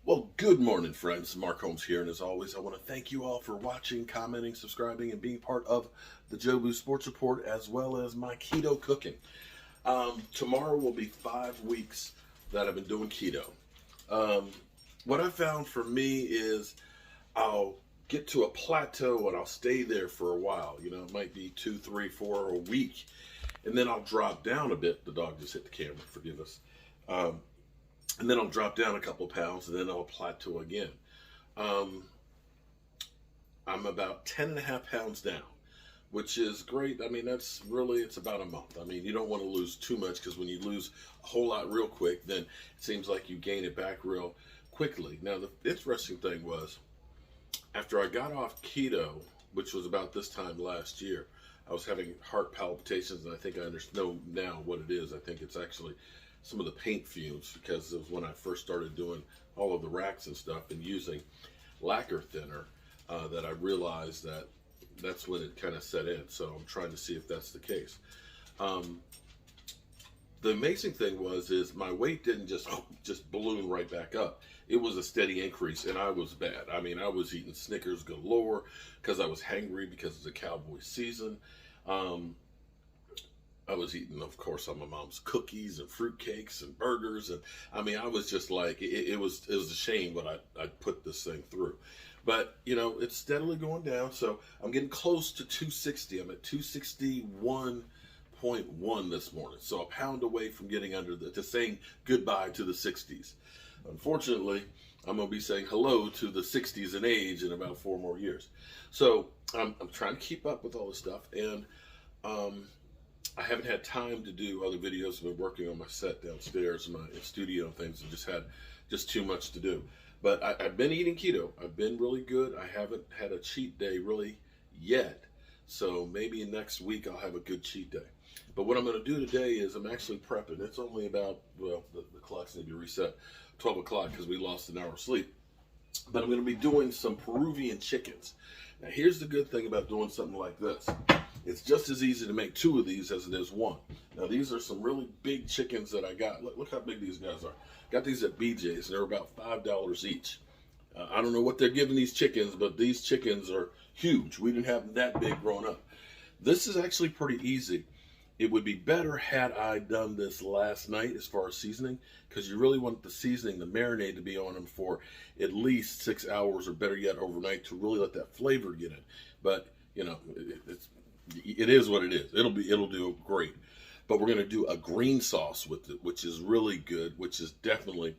Well, good morning, friends. Mark Holmes here, and as always, I want to thank you all for watching, commenting, subscribing, and being part of the Jobu Sports Report, as well as my keto cooking. Tomorrow will be 5 weeks that I've been doing keto. What I found for me is I'll get to a plateau and I'll stay there for a while. You know, it might be 2, 3, 4 a week, and then I'll drop down a bit. The dog just hit the camera, forgive us. And then I'll drop down a couple pounds, and then I'll plateau again. I'm about 10.5 pounds down, which is great. I mean, it's about a month. I mean, you don't want to lose too much, because when you lose a whole lot real quick, then it seems like you gain it back real quickly. Now, the interesting thing was, after I got off keto, which was about this time last year, I was having heart palpitations, and I think I know now what it is. I think it's actually some of the paint fumes, because it was when I first started doing all of the racks and stuff and using lacquer thinner that I realized that that's when it kind of set in. So I'm trying to see if that's the case. The amazing thing is my weight didn't just balloon right back up. It was a steady increase, and I was bad. I mean, I was eating Snickers galore because I was hangry because it's a Cowboy season. I was eating, of course, on my mom's cookies and fruitcakes and burgers, and I mean, I was just like, it was a shame what I put this thing through. But you know, it's steadily going down, so I'm getting close to 260. I'm at 261.1 this morning, so a pound away from getting to saying goodbye to the 60s. Unfortunately, I'm going to be saying hello to the 60s in age in about 4 more years. So I'm trying to keep up with all this stuff, and I haven't had time to do other videos. I've been working on my set downstairs, my studio and things. I've just had too much to do. But I've been eating keto. I've been really good. I haven't had a cheat day really yet. So maybe next week I'll have a good cheat day. But what I'm going to do today is I'm actually prepping. It's only about, well, the clocks need to be reset, 12 o'clock, because we lost an hour of sleep. But I'm going to be doing some Peruvian chickens. Now here's the good thing about doing something like this. It's just as easy to make 2 of these as it is 1. Now these are some really big chickens that I got. Look how big these guys are. Got these at BJ's, and they're about $5 each. I don't know what they're giving these chickens, but these chickens are huge. We didn't have them that big growing up. This is actually pretty easy. It would be better had I done this last night as far as seasoning, because you really want the seasoning, the marinade, to be on them for at least 6 hours, or better yet, overnight, to really let that flavor get in. But you know, it is what it is. It'll do great. But we're going to do a green sauce with it, which is really good, which is definitely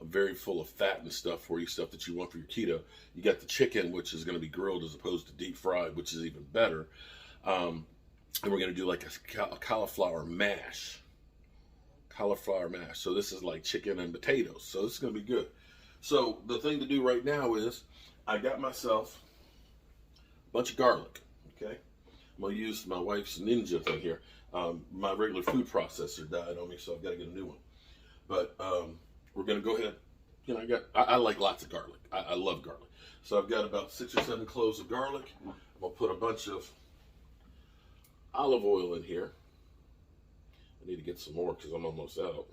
very full of fat and stuff for you, stuff that you want for your keto. You got the chicken, which is going to be grilled as opposed to deep fried, which is even better. And we're going to do like a cauliflower mash. Cauliflower mash. So this is like chicken and potatoes. So this is going to be good. So the thing to do right now is I got myself a bunch of garlic. Okay. I'm going to use my wife's Ninja thing here. My regular food processor died on me, so I've got to get a new one. But we're going to go ahead. You know, I like lots of garlic. I love garlic. So I've got about 6 or 7 cloves of garlic. I'm going to put a bunch of olive oil in here. I need to get some more because I'm almost out.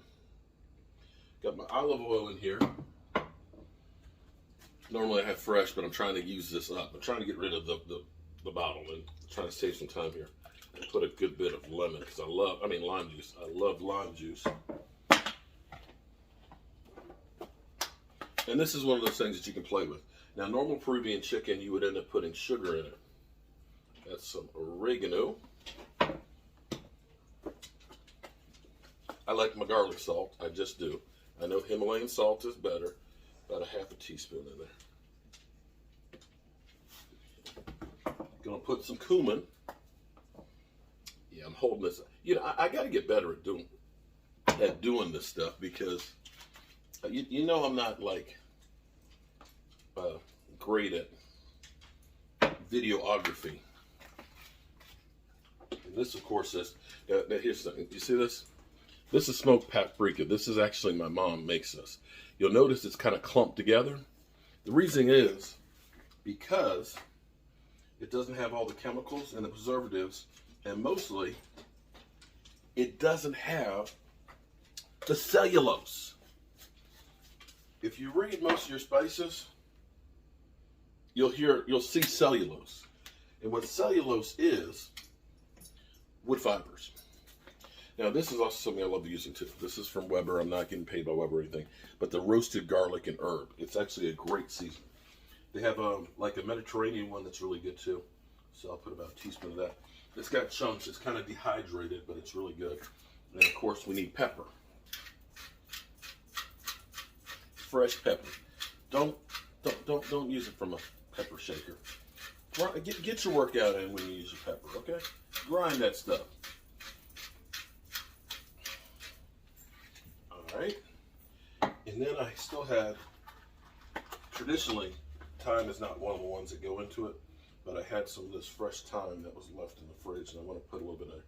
Got my olive oil in here. Normally I have fresh, but I'm trying to use this up. I'm trying to get rid of the bottle and trying to save some time here. And put a good bit of lemon, because lime juice. I love lime juice. And this is one of those things that you can play with. Now, normal Peruvian chicken, you would end up putting sugar in it. That's some oregano. I like my garlic salt. I just do. I know Himalayan salt is better. About a half a teaspoon in there. Gonna put some cumin. Yeah, I'm holding this. You know, I got to get better at doing this stuff, because you know I'm not like great at videography. And this, of course, is here's something. You see this? This is smoked paprika. This is actually my mom makes this. You'll notice it's kind of clumped together. The reason is because it doesn't have all the chemicals and the preservatives, and mostly it doesn't have the cellulose. if you read most of your spices, you'll see cellulose. And what cellulose is, wood fibers. Now, this is also something I love using too. This is from Weber. I'm not getting paid by Weber or anything. But the roasted garlic and herb. It's actually a great seasoning. They have like a Mediterranean one that's really good too. So I'll put about a teaspoon of that. It's got chunks. It's kind of dehydrated, but it's really good. And of course, we need pepper. Fresh pepper. Don't use it from a pepper shaker. Get your workout in when you use your pepper, okay? Grind that stuff. All right. And then I still had, traditionally, thyme is not one of the ones that go into it, but I had some of this fresh thyme that was left in the fridge, and I want to put a little bit of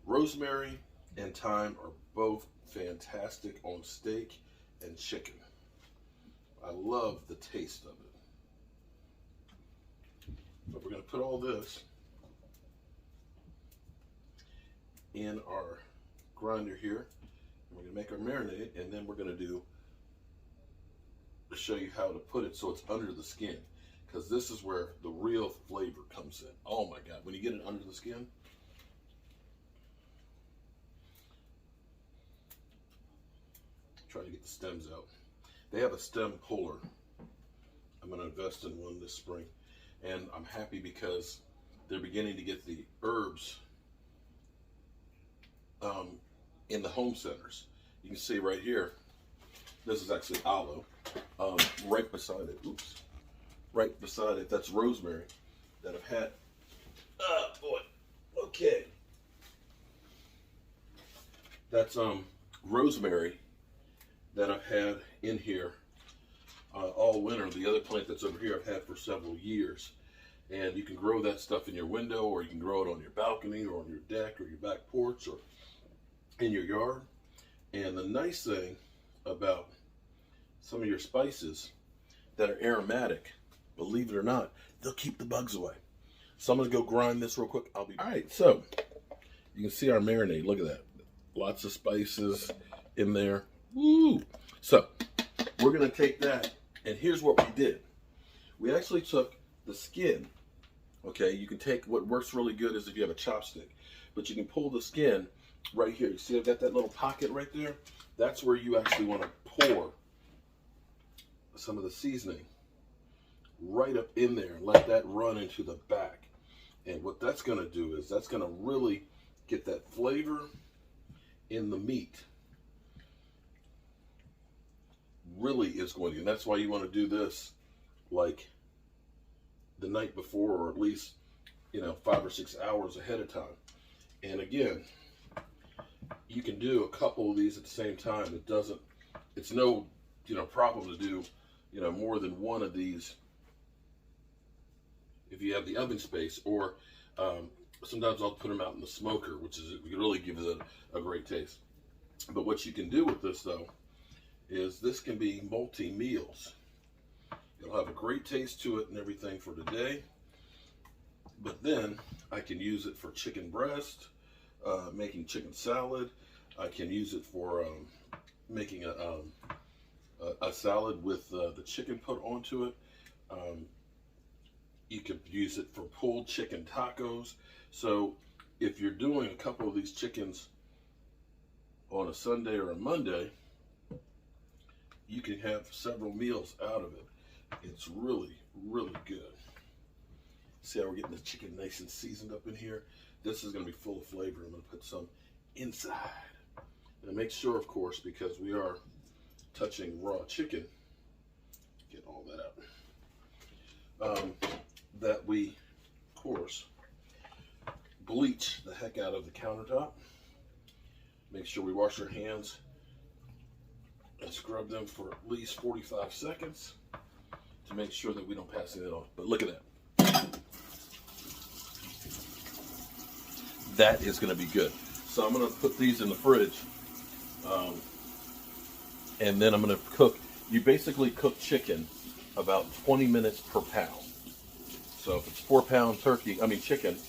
rosemary and thyme are both fantastic on steak and chicken. I love the taste of it. But we're going to put all this in our grinder here. And we're going to make our marinade, and then we're going to show you how to put it so it's under the skin. Because this is where the real flavor comes in. Oh my God, when you get it under the skin, try to get the stems out. They have a stem puller. I'm going to invest in one this spring. And I'm happy because they're beginning to get the herbs in the home centers. You can see right here, this is actually aloe. Right beside it, right beside it, that's rosemary that I've had. Oh boy, okay. That's rosemary that I've had in here all winter. The other plant that's over here I've had for several years. And you can grow that stuff in your window, or you can grow it on your balcony or on your deck or your back porch or in your yard. And the nice thing about some of your spices that are aromatic, believe it or not, they'll keep the bugs away. So I'm going to go grind this real quick. All right, so you can see our marinade. Look at that. Lots of spices in there. Woo! So we're going to take that, and here's what we did. We actually took the skin. Okay, you can take, what works really good is if you have a chopstick, but you can pull the skin right here. You see I've got that little pocket right there? That's where you actually want to pour some of the seasoning right up in there and let that run into the back. And what that's going to do is that's going to really get that flavor in the meat. Really is going to, and that's why you want to do this like the night before, or at least 5 or 6 hours ahead of time. And again, you can do a couple of these at the same time. It's no problem to do more than one of these if you have the oven space, or sometimes I'll put them out in the smoker, which really gives it a great taste. But what you can do with this though is this can be multi-meals. It'll have a great taste to it and everything for today. But then I can use it for chicken breast, making chicken salad. I can use it for making a salad with the chicken put onto it. You could use it for pulled chicken tacos. So if you're doing a couple of these chickens on a Sunday or a Monday, you can have several meals out of it. It's really, really good. See how we're getting the chicken nice and seasoned up in here? This is going to be full of flavor. I'm going to put some inside. And make sure, of course, because we are touching raw chicken, get all that out, that we, of course, bleach the heck out of the countertop. Make sure we wash our hands and scrub them for at least 45 seconds to make sure that we don't pass it off. But look at that. That is going to be good. So I'm going to put these in the fridge, and then I'm going to cook. You basically cook chicken about 20 minutes per pound. So if it's 4-pound chicken,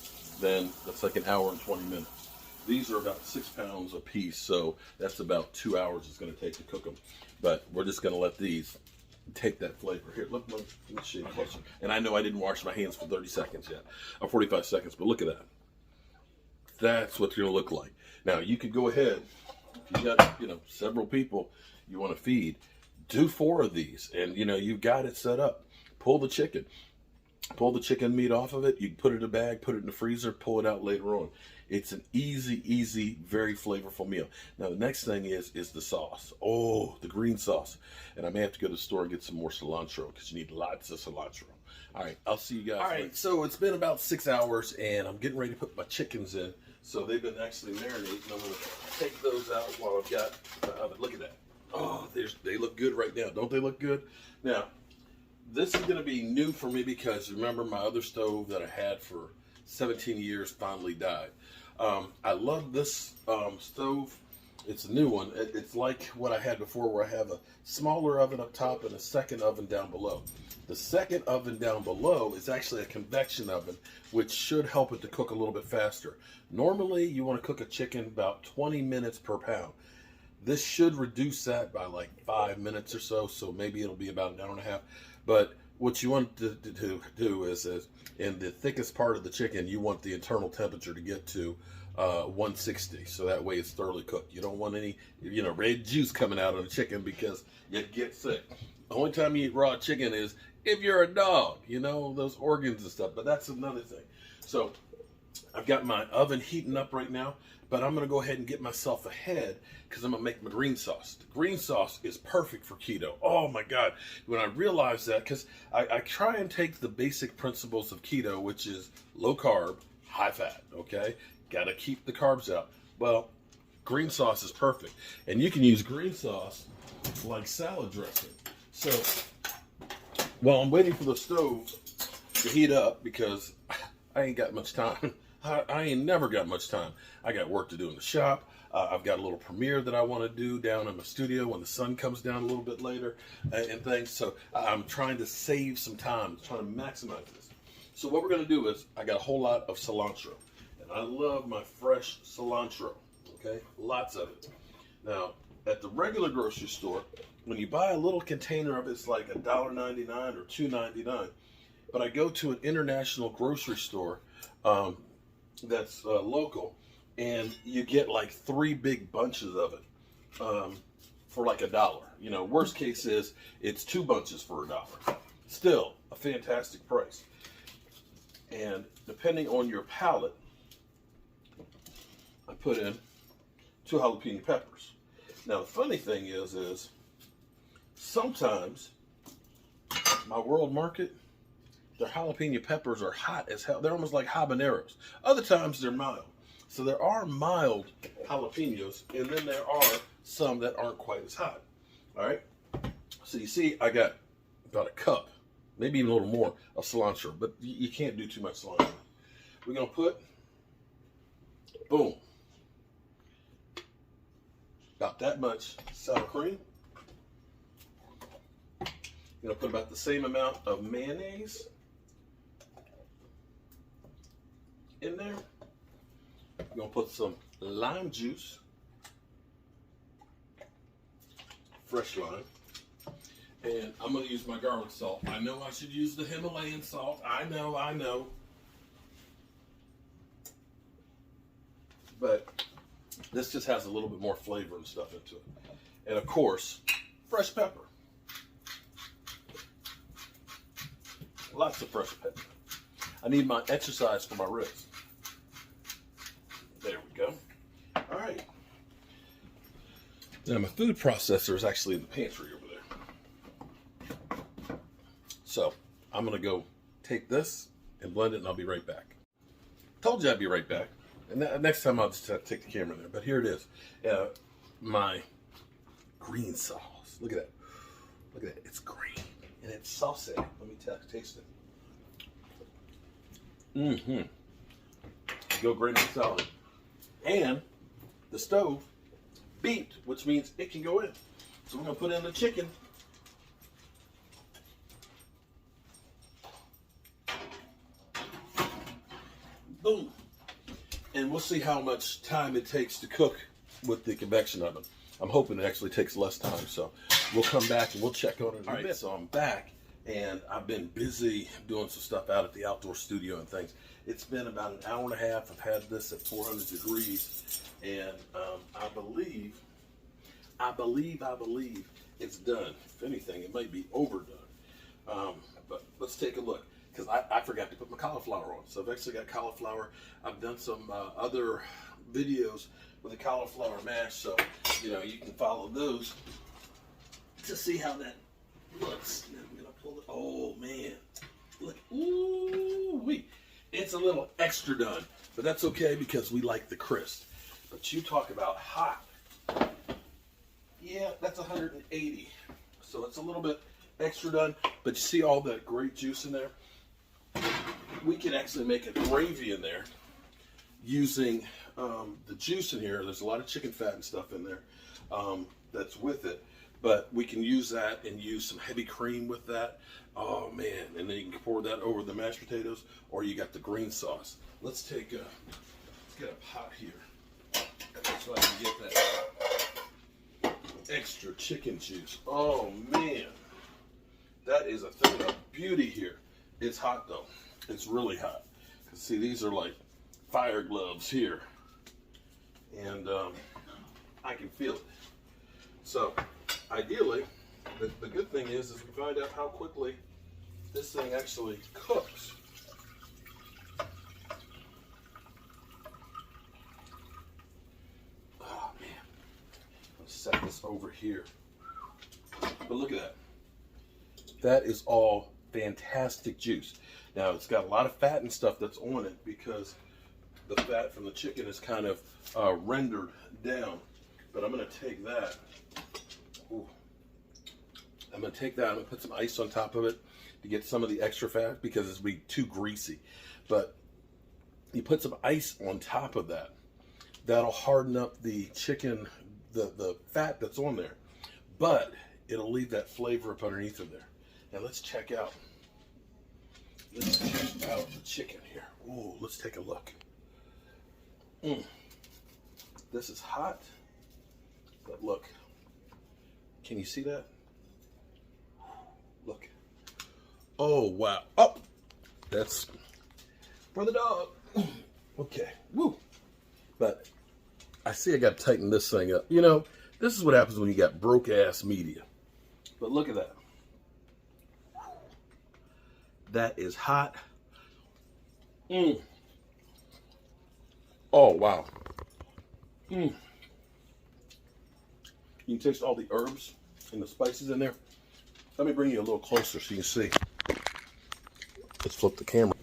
then that's like an hour and 20 minutes. These are about 6 pounds a piece, so that's about 2 hours it's going to take to cook them. But we're just going to let these take that flavor. Here, let me show you closer. And I know I didn't wash my hands for 30 seconds yet, or 45 seconds, but look at that. That's what you're going to look like. Now, you could go ahead, if you got, several people you want to feed, do 4 of these, and, you've got it set up. Pull the chicken meat off of it. You can put it in a bag, put it in the freezer, pull it out later on. It's an easy, very flavorful meal. Now, the next thing is the sauce. Oh, the green sauce. And I may have to go to the store and get some more cilantro because you need lots of cilantro. All right, I'll see you guys. All right, so it's been about 6 hours, and I'm getting ready to put my chickens in. So they've been actually marinating. I'm going to take those out while I've got the oven. Look at that. Oh, they look good right now. Don't they look good? Now, this is going to be new for me because remember my other stove that I had for 17 years finally died. I love this stove. It's a new one. It's like what I had before where I have a smaller oven up top and a second oven down below. The second oven down below is actually a convection oven, which should help it to cook a little bit faster. Normally, you want to cook a chicken about 20 minutes per pound. This should reduce that by like 5 minutes or so, so maybe it'll be about an hour and a half. But what you want to do is in the thickest part of the chicken, you want the internal temperature to get to 160, so that way it's thoroughly cooked. You don't want any, red juice coming out of the chicken because you get sick. The only time you eat raw chicken is if you're a dog, those organs and stuff, but that's another thing. So I've got my oven heating up right now, but I'm going to go ahead and get myself ahead because I'm going to make my green sauce. The green sauce is perfect for keto. Oh my God. When I realized that, because I try and take the basic principles of keto, which is low carb, high fat, okay? Got to keep the carbs out. Well, green sauce is perfect. And you can use green sauce like salad dressing. So while I'm waiting for the stove to heat up, because I ain't got much time. I ain't never got much time. I got work to do in the shop. I've got a little premiere that I want to do down in my studio when the sun comes down a little bit later and things. So I'm trying to save some time, trying to maximize this. So what we're going to do is I got a whole lot of cilantro. And I love my fresh cilantro, okay? Lots of it. Now, at the regular grocery store, when you buy a little container of it, it's like $1.99 or $2.99. But I go to an international grocery store that's local, and you get like 3 big bunches of it for like $1. Worst case is it's 2 bunches for $1. Still a fantastic price. And depending on your palate, I put in 2 jalapeno peppers. Now the funny thing is sometimes my world market, their jalapeno peppers are hot as hell. They're almost like habaneros. Other times they're mild. So there are mild jalapenos, and then there are some that aren't quite as hot. All right. So you see, I got about a cup, maybe even a little more of cilantro, but you can't do too much cilantro. We're gonna put, boom, about that much sour cream. You're gonna put about the same amount of mayonnaise in there. You're gonna put some lime juice, fresh lime, and I'm gonna use my garlic salt. I know I should use the Himalayan salt. I know. But this just has a little bit more flavor and stuff into it. And of course, fresh pepper. Lots of fresh pepper. I need my exercise for my wrist. There we go. All right. Now my food processor is actually in the pantry over there. So I'm gonna go take this and blend it, and I'll be right back. Told you I'd be right back. And next time I'll just take the camera there. But here it is. My green sauce. Look at that. Look at that. It's green. And it's saucy. Let me taste it. Go great and solid. And the stove beeped, which means it can go in. So we're going to put in the chicken. Boom. And we'll see how much time it takes to cook with the convection oven. I'm hoping it actually takes less time, so we'll come back and we'll check on it in a bit. So I'm back, and I've been busy doing some stuff out at the outdoor studio and things. It's been about an hour and a half. I've had this at 400 degrees, and I believe it's done. If anything, it might be overdone. But let's take a look, because I forgot to put my cauliflower on. So I've actually got cauliflower. I've done some other videos with a cauliflower mash, so you can follow those to see how that looks. I'm gonna pull it. Oh man, look! Ooh wee! It's a little extra done, but that's okay because we like the crisp. But you talk about hot. Yeah, that's 180, so it's a little bit extra done. But you see all that great juice in there? We can actually make a gravy in there using the juice in here. There's a lot of chicken fat and stuff in there that's with it, but we can use that and use some heavy cream with that. Oh man, and then you can pour that over the mashed potatoes, or you got the green sauce. Let's get a pot here so I can get that extra chicken juice. Oh man, that is a thing of beauty here. It's hot though. It's really hot. See, these are like fire gloves here, and I can feel it. So ideally, the good thing is we find out how quickly this thing actually cooks. Oh man, let's set this over here. But look at that. That is all fantastic juice. Now it's got a lot of fat and stuff that's on it because the fat from the chicken is kind of rendered down. But I'm going to take that. Ooh. I'm going to take that. I'm going to put some ice on top of it to get some of the extra fat because it's be too greasy. But you put some ice on top of that. That'll harden up the chicken, the fat that's on there. But it'll leave that flavor up underneath of there. Now let's check out. Let's check out the chicken here. Ooh, let's take a look. This is hot, but look. Can you see that? Look. Oh, wow. Oh, that's for the dog. Okay. Woo. But I see I got to tighten this thing up. This is what happens when you got broke-ass media. But look at that. That is hot. Oh, wow. You can taste all the herbs and the spices in there. Let me bring you a little closer so you can see. Let's flip the camera.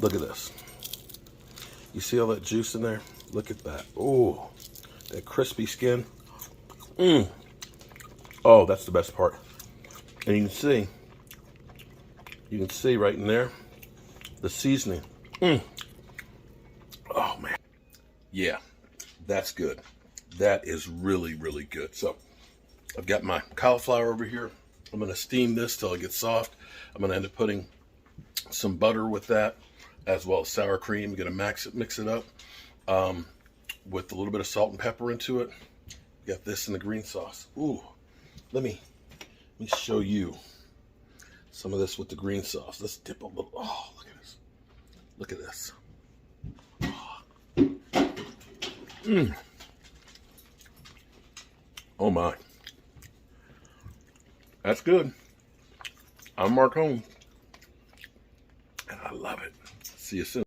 Look at this. You see all that juice in there? Look at that. Oh, that crispy skin. Oh, that's the best part. And you can see right in there the seasoning. Oh man. Yeah, that's good. That is really, really good. So I've got my cauliflower over here. I'm going to steam this till it gets soft. I'm going to end up putting some butter with that, as well as sour cream. I'm going to mix it up with a little bit of salt and pepper into it. Got this in the green sauce. Ooh, let me show you some of this with the green sauce. Let's dip a little. Oh, look at this. Look at this. Oh my. That's good. I'm Mark Holmes, and I love it. See you soon.